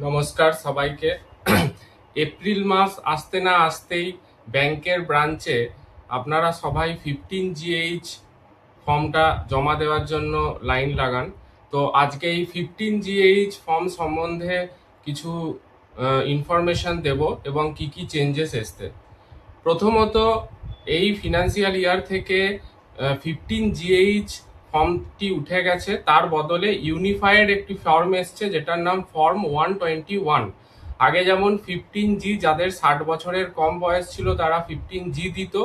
নমস্কার সবাইকে। এপ্রিল মাস আসতে না আসতেই ব্যাংকের ব্রাঞ্চে আপনারা সবাই 15GH ফর্মটা জমা দেওয়ার জন্য লাইন লাগান। তো আজকে এই 15GH ফর্ম সম্বন্ধে কিছু ইনফরমেশন দেব এবং কি কি চেঞ্জেস এসছে। প্রথমত, এই ফিনান্সিয়াল ইয়ার থেকে 15GH ফর্মটি উঠে গেছে, তার বদলে ইউনিফাইড একটি ফর্ম এসছে যেটার নাম ফর্ম 121। আগে যেমন 15G যাদের 60 বছরের কম বয়স ছিল তারা 15G দিত,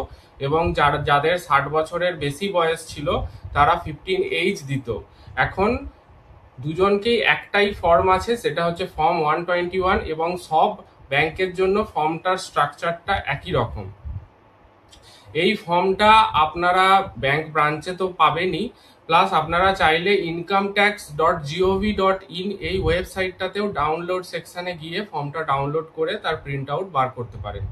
এবং যাদের 60 বছরের বেশি বয়স ছিল তারা 15H দিত। এখন দুজনকেই একটাই ফর্ম আছে, সেটা হচ্ছে ফর্ম 121, এবং সব ব্যাংকের জন্য ফর্মটার স্ট্রাকচারটা একই রকম। এই ফর্মটা আপনারা ব্যাংক ব্রাঞ্চে তো পাবেনই, প্লাস আপনারা চাইলে incometax.gov.in এই ওয়েবসাইটটাতেও ডাউনলোড সেকশনে গিয়ে ফর্মটা ডাউনলোড করে তার প্রিন্ট আউট বার করতে পারেন।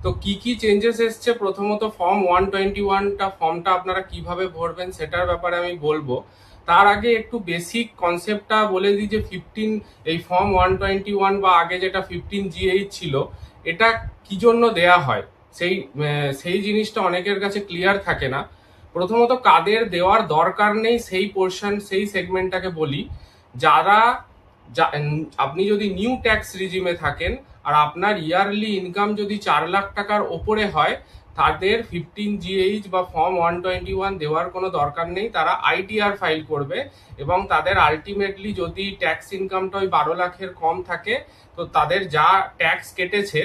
তো কি কি চেঞ্জেস এসছে, প্রথমত ফর্ম 121টা ফর্মটা আপনারা কিভাবে ভরবেন সেটার ব্যাপারে আমি বলবো। তার আগে একটু বেসিক কনসেপ্টটা বলে দিই যে এই ফর্ম 121 বা আগে যেটা 15GH ছিল, এটা কি জন্য দেয়া হয় সেই জিনিসটা অনেকের কাছে ক্লিয়ার থাকে না। প্রথমত, কাদের দেওয়ার দরকার নেই সেই পোর্শন, সেই সেগমেন্টটাকে বলি। যারা আপনি যদি নিউ ট্যাক্স রিজিমে থাকেন আর আপনার ইয়ারলি ইনকাম যদি 4 লাখ টাকার ওপরে হয়, তাদের 15GH বা ফর্ম 121 দেওয়ার কোনো দরকার নেই। তারা ITR ফাইল করবে, এবং তাদের আলটিমেটলি যদি ট্যাক্স ইনকামটা ওই 12 লাখের কম থাকে, তো তাদের যা ট্যাক্স কেটেছে,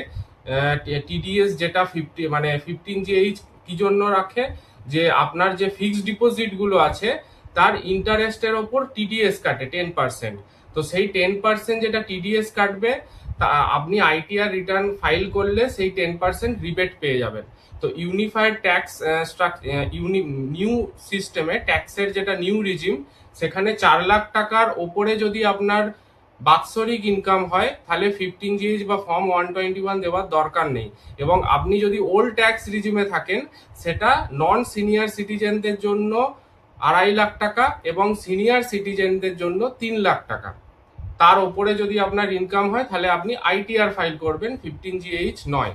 TDS যেটা 15GH কি জন্য রাখে, যে আপনার যে ফিক্সড ডিপোজিট গুলো আছে তার ইন্টারেস্টের ওপর TDS কাটে 10%। তো সেই 10% যেটা TDS কাটবে, তা আপনি ITR রিটার্ন ফাইল করলে সেই 10% রিবেট পেয়ে যাবেন। তো ইউনিফাইড ট্যাক্স নিউ সিস্টেমে ট্যাক্সের যেটা নিউ রিজিম, সেখানে 4 লাখ টাকার ওপরে যদি আপনার বাৎসরিক ইনকাম হয়, তাহলে 15GH বা ফর্ম 121 দেওয়ার দরকার নেই। এবং আপনি যদি ওল্ড ট্যাক্স রিজিমে থাকেন, সেটা নন সিনিয়র সিটিজেনদের জন্য 2.5 লাখ টাকা এবং সিনিয়র সিটিজেনদের জন্য 3 লাখ টাকা। তার ওপরে যদি আপনার ইনকাম হয়, তাহলে আপনি ITR ফাইল করবেন, 15GH নয়।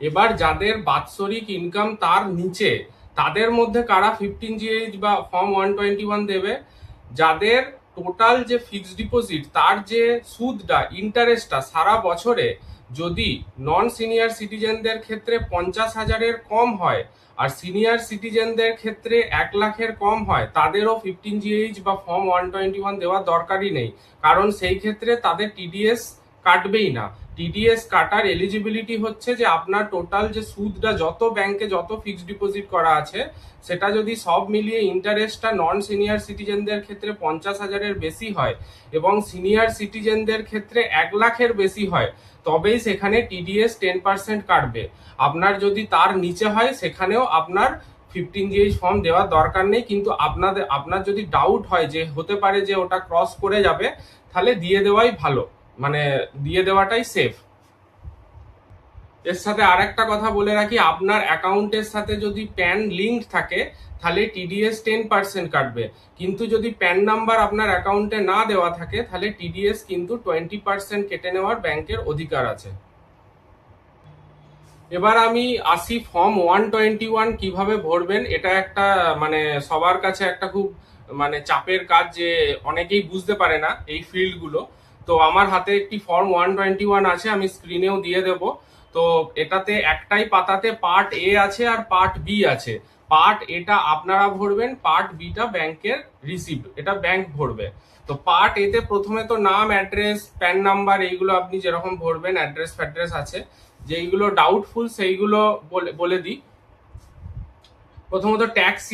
এবার যাদের বাৎসরিক ইনকাম তার নিচে, তাদের মধ্যে কারা 15GH বা ফর্ম 121 দেবে? যাদের টোটাল যে ফিক্সড ডিপোজিট তার যে সুদটা, ইন্টারেস্টটা সারা বছরে যদি নন সিনিয়র সিটিজেনদের ক্ষেত্রে 50,000-এর কম হয় আর সিনিয়র সিটিজেনদের ক্ষেত্রে 1 লাখের কম হয়, তাদেরও 15GH বা ফর্ম 121 দেওয়ার দরকারই নেই, কারণ সেই ক্ষেত্রে তাদের TDS কাটবেই না। TDS কাটার এলিজিবিলিটি হচ্ছে যে আপনার টোটাল যে সুদটা, যত ব্যাংকে যত ফিক্সড ডিপোজিট করা আছে, সেটা যদি সব মিলিয়ে ইন্টারেস্টটা নন সিনিয়র সিটিজেনদের ক্ষেত্রে 50,000-এর বেশি হয় এবং সিনিয়র সিটিজেনদের ক্ষেত্রে 1 লাখের বেশি হয়, তবেই সেখানে TDS 10% কাটবে। আপনার যদি তার নিচে হয়, সেখানেও আপনার 15GH ফর্ম দেওয়ার দরকার নেই। কিন্তু আপনার যদি ডাউট হয় যে হতে পারে যে ওটা ক্রস করে যাবে, তাহলে দিয়ে দেওয়াই ভালো, মানে দিয়ে দেওয়াটাই সেফ। এর সাথে আর একটা কথা বলে রাখি, আপনার অ্যাকাউন্টের সাথে যদি প্যান লিঙ্ক থাকে, তাহলে TDS 10% কাটবে। কিন্তু যদি প্যান নাম্বার আপনার অ্যাকাউন্টে না দেওয়া থাকে, তাহলে TDS কিন্তু 20% কেটে নেওয়ার ব্যাংকের অধিকার আছে। এবার আমি আসি ফর্ম 121 কিভাবে ভরবেন। এটা একটা সবার কাছে একটা খুব চাপের কাজ, যে অনেকেই বুঝতে পারে না এই ফিল্ডগুলো। তো আমার হাতে একটি ফর্ম 121 আছে, আমি স্ক্রিনেও দিয়ে দেব। তো এটাতে একটাই পাতাতে পার্ট A আছে আর পার্ট B আছে। পার্ট এটা আপনারা ভরবেন, পার্ট বিটা ব্যাংকের রিসিপ্ট, এটা ব্যাংক ভরবে। তো পার্ট এতে প্রথমে তো নাম, অ্যাড্রেস, প্যান নাম্বার, এইগুলো আপনি যেরকম ভরবেন, অ্যাড্রেস ফ্যাড্রেস আছে। যেইগুলো ডাউটফুল সেইগুলো বলে দিই। প্রথমত ট্যাক্স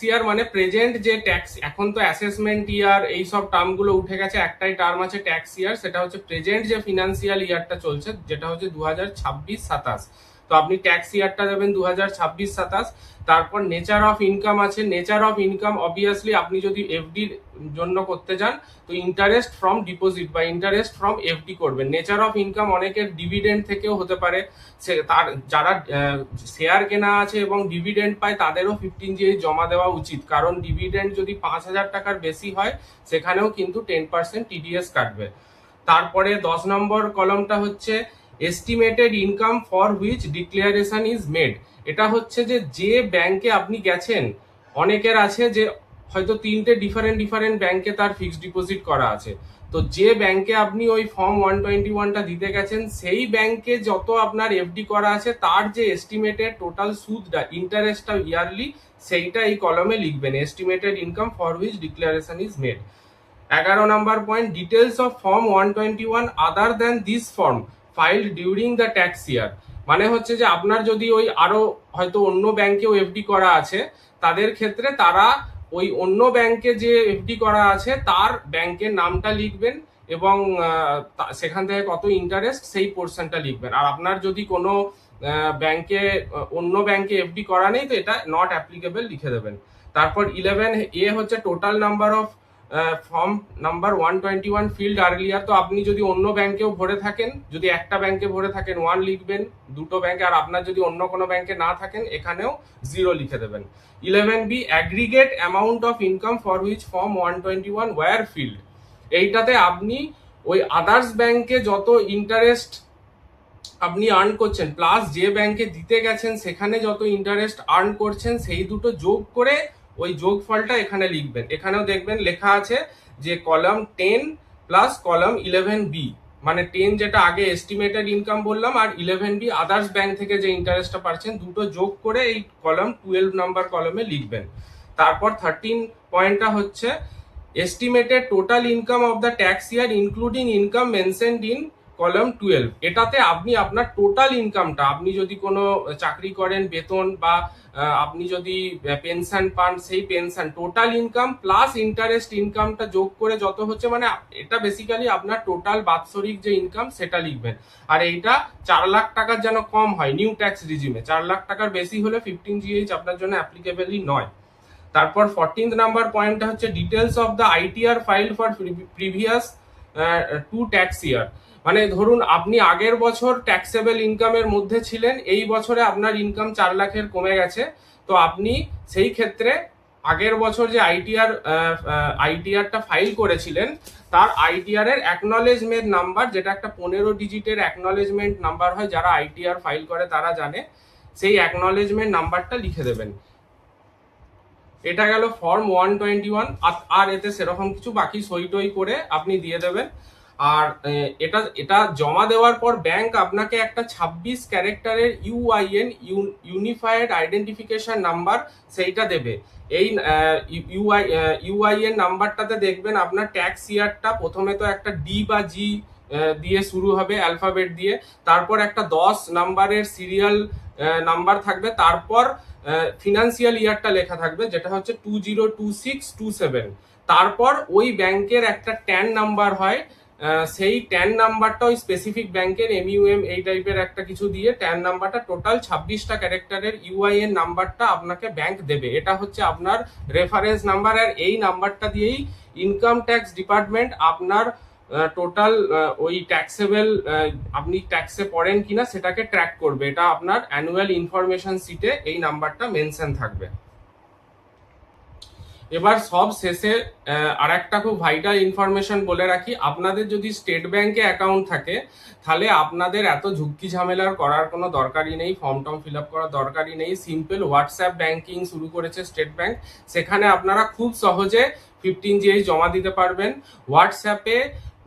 ইয়ার মানে প্রেজেন্ট যে ট্যাক্স, এখন তো অ্যাসেসমেন্ট ইয়ার এইসব টার্মগুলো উঠে গেছে, একটাই টার্ম আছে ট্যাক্স ইয়ার, সেটা হচ্ছে প্রেজেন্ট যে ফিনান্সিয়াল ইয়ারটা চলছে, যেটা হচ্ছে 2026-27। তো আপনি ট্যাক্স ইয়ারটা দেবেন 2026-27। তারপর নেচার অফ ইনকাম আছে। নেচার অফ ইনকাম অবভিয়াসলি আপনি যদি এফডির জন্য করতে যান তো ইন্টারেস্ট ফ্রম ডিপোজিট বা ইন্টারেস্ট ফ্রম এফডি করবেন। নেচার অফ ইনকাম অনেকের ডিভিডেন্ড থেকেও হতে পারে, তার যারা শেয়ার কেনা আছে এবং ডিভিডেন্ড পায় তাদেরও 15 জমা দেওয়া উচিত, কারণ ডিভিডেন্ড যদি 5,000 টাকার বেশি হয় সেখানেও কিন্তু 10% টিডিএস কাটবে। তারপরে 10 নম্বর কলমটা হচ্ছে estimated income for which declaration is made. এটা হচ্ছে যে ব্যাংকে আপনি গেছেন, অনেকের আছে যে হয়তো 3টে ডিফারেন্ট ব্যাংকে তার ফিক্সড ডিপোজিট করা আছে, তো যে ব্যাংকে আপনি ওই ফর্ম 121টা দিতে গেছেন সেই ব্যাংকে যত আপনার এফডি করা আছে তার যে এস্টিমেটেড টোটাল সুদটা ইন্টারেস্টটা ইয়ারলি সেইটা এই কলমে লিখবেন, estimated income for which declaration is made. 11 number point, details of form 121 other than this form filed during the tax year. মানে হচ্ছে যে আপনার যদি ওই আরো হয়তো অন্য ব্যাংকেও এফডি করা আছে, তাদের ক্ষেত্রে তারা ওই অন্য ব্যাংকে যে এফডি করা আছে তার ব্যাংকের নামটা লিখবেন এবং সেখান থেকে কত ইন্টারেস্ট সেই পোর্শনটা লিখবেন। আর আপনার যদি কোনো ব্যাংকে অন্য ব্যাংকে এফডি করা নেই তো এটা নট অ্যাপ্লিকেবল লিখে দেবেন। তারপর 11A হচ্ছে total number of form number 121 field earlier. তো আপনি যদি অন্য ব্যাংকেও ভরে থাকেন, যদি একটা ব্যাংকে ভরে থাকেন 1 লিখবেন, দুটো ব্যাংকে, আর আপনার যদি অন্য কোনো ব্যাংকে না থাকেন এখানেও 0 লিখে দেবেন। 11B aggregate amount of income for which form 121 were filed. এইটাতে আপনি ওই আদার্স ব্যাংকে যত ইন্টারেস্ট আপনি আর্ন করছেন প্লাস যে ব্যাংকে দিতে গেছেন সেখানে যত ইন্টারেস্ট আর্ন করছেন সেই দুটো যোগ করে ওই যোগফলটা এখানে লিখবেন। এখানেও দেখবেন লেখা আছে যে কলাম 10 প্লাস কলাম 11B, মানে 10 যেটা আগে এস্টিমেটেড ইনকাম বললাম আর 11B আদার্স ব্যাংক থেকে যে ইন্টারেস্টটা পাচ্ছেন দুটো যোগ করে এই কলাম 12 নাম্বার কলামে লিখবেন। তারপর 13 পয়েন্টটা হচ্ছে estimated total income of the tax year including income mentioned in column 12। এটাতে আপনি আপনার টোটাল ইনকামটা, আপনি যদি কোনো চাকরি করেন বেতন বা আপনি যদি পেনশন পান সেই pension total income plus interest ইনকামটা যোগ করে যত হচ্ছে, মানে এটা বেসিক্যালি আপনার টোটাল বাৎসরিক যে ইনকাম সেটা লিখবেন। আর এইটা 4 লাখ টাকার যেন কম হয় নিউ ট্যাক্স রিজিমে, 4 লাখ টাকার বেশি হলে 15GH আপনার জন্য অ্যাপ্লিকেবলই নয়। তারপর 14th নাম্বার পয়েন্টটা হচ্ছে details of the ITR file for previous 2 tax year. মানে ধরুন আপনি আগের বছর ট্যাক্সেবল ইনকামের মধ্যে ছিলেন, এই বছরে আপনার ইনকাম 4 লাখের কমে গেছে, তো আপনি সেই ক্ষেত্রে আগের বছর যে আইটিআরটা ফাইল করেছিলেন তার আইটিআর এর অ্যাকনলেজমেন্ট নাম্বার, যেটা একটা 15 ডিজিটের অ্যাকনলেজমেন্ট নাম্বার হয়, যারা আইটিআর ফাইল করে তারা জানে, সেই অ্যাকনলেজমেন্ট নাম্বারটা লিখে দেবেন। এটা গেল ফর্ম 121। আর এতে সেরকম কিছু বাকি সই টই করে আপনি দিয়ে দেবেন। আর এটা জমা দেওয়ার পর ব্যাংক আপনাকে একটা 26 ক্যারেক্টারের ইউআইএন ইউনিফাইড আইডেন্টিফিকেশন নাম্বার সেইটা দেবে। এই ইউআইএন নাম্বারটাতে দেখবেন আপনার ট্যাক্স ইয়ারটা প্রথমে তো একটা ডি বা জি দিয়ে শুরু হবে অ্যালফাবেট দিয়ে, তারপর একটা 10 নাম্বারের সিরিয়াল নাম্বার থাকবে, তারপর ফিনান্সিয়াল ইয়ারটা লেখা থাকবে যেটা হচ্ছে 202627, তারপর ওই ব্যাংকের একটা ট্যান নাম্বার হয়, সেই ট্যান নাম্বারটা ওই স্পেসিফিক ব্যাংকের এমইউএম এই টাইপের একটা কিছু দিয়ে ট্যান নাম্বারটা টোটাল 26টা ক্যারেক্টারের ইউআইএন নাম্বারটা আপনাকে ব্যাংক দেবে। এটা হচ্ছে আপনার রেফারেন্স নাম্বার, আর এই নাম্বারটা দিয়েই ইনকাম ট্যাক্স ডিপার্টমেন্ট আপনার টোটাল ওই ট্যাক্সেবল আপনি ট্যাক্সে পড়েন কিনা সেটাকে ট্র্যাক করবে। এটা আপনার অ্যানুয়াল ইনফরমেশন শিটে এই নাম্বারটা মেনশন থাকবে। এবার সব শেষে আর একটা খুব ভাইটাল ইনফরমেশন বলে রাখি, আপনাদের যদি স্টেট ব্যাংকে অ্যাকাউন্ট থাকে তাহলে আপনাদের এত ঝুঁকি ঝামেলার করার কোনো দরকারই নেই, ফর্ম টর্ম ফিল আপ করার দরকারই নেই। সিম্পল হোয়াটসঅ্যাপ ব্যাংকিং শুরু করেছে স্টেট ব্যাংক, সেখানে আপনারা খুব সহজে 15GH জমা দিতে পারবেন। হোয়াটসঅ্যাপে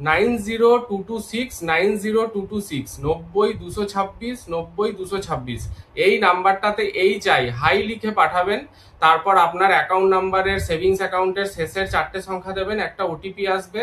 9022690226 90-226 এই নাম্বারটাতে এই চাই হাই লিখে পাঠাবেন। তারপর আপনার অ্যাকাউন্ট নাম্বারের সেভিংস অ্যাকাউন্টের শেষের 4টে সংখ্যা দেবেন, একটা ওটিপি আসবে,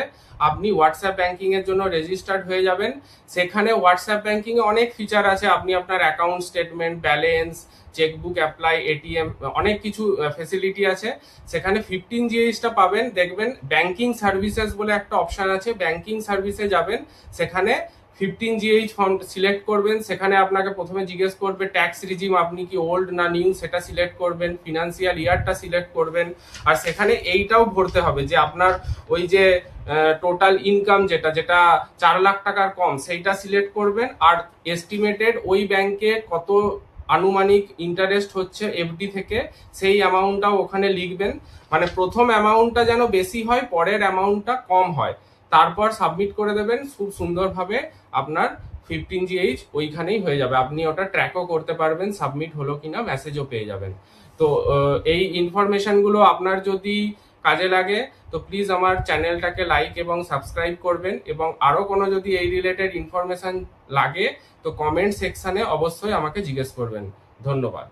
আপনি হোয়াটসঅ্যাপ ব্যাংকিং এর জন্য রেজিস্টার্ড হয়ে যাবেন। সেখানে হোয়াটসঅ্যাপ ব্যাংকিং এ অনেক ফিচার আছে, আপনি আপনার account statement, balance, chequebook apply, ATM, অনেক কিছু ফেসিলিটি আছে। সেখানে 15GHটা পাবেন, দেখবেন ব্যাংকিং সার্ভিসেস বলে একটা অপশন আছে, ব্যাংকিং সার্ভিসে যাবেন, সেখানে 15GH ফর্ম সিলেক্ট করবেন, সেখানে আপনাকে প্রথমে জিজ্ঞেস করবে ট্যাক্স রিজিম আপনি কি ওল্ড না নিউ, সেটা সিলেক্ট করবেন, ফিনান্সিয়াল ইয়ারটা সিলেক্ট করবেন, আর সেখানে এইটাও ভরতে হবে যে আপনার ওই যে টোটাল ইনকাম যেটা 4 লাখ টাকার কম সেইটা সিলেক্ট করবেন, আর এস্টিমেটেড ওই ব্যাংকে কত আনুমানিক ইন্টারেস্ট হচ্ছে এফডি থেকে সেই অ্যামাউন্টটাও ওখানে লিখবেন। মানে প্রথম অ্যামাউন্টটা যেন বেশি হয়, পরের অ্যামাউন্টটা কম হয়, তারপর সাবমিট করে দেবেন। খুব সুন্দরভাবে আপনার 15GH ওইখানেই হয়ে যাবে, আপনি ওটা ট্র্যাকও করতে পারবেন সাবমিট হলো কিনা, মেসেজও পেয়ে যাবেন। তো এই ইনফরমেশনগুলো আপনার যদি কাজে লাগে তো প্লিজ আমার চ্যানেলটাকে লাইক এবং সাবস্ক্রাইব করবেন, এবং আরো কোনো যদি এই রিলেটেড ইনফরমেশন লাগে তো কমেন্ট সেকশনে অবশ্যই আমাকে জিজ্ঞেস করবেন। ধন্যবাদ।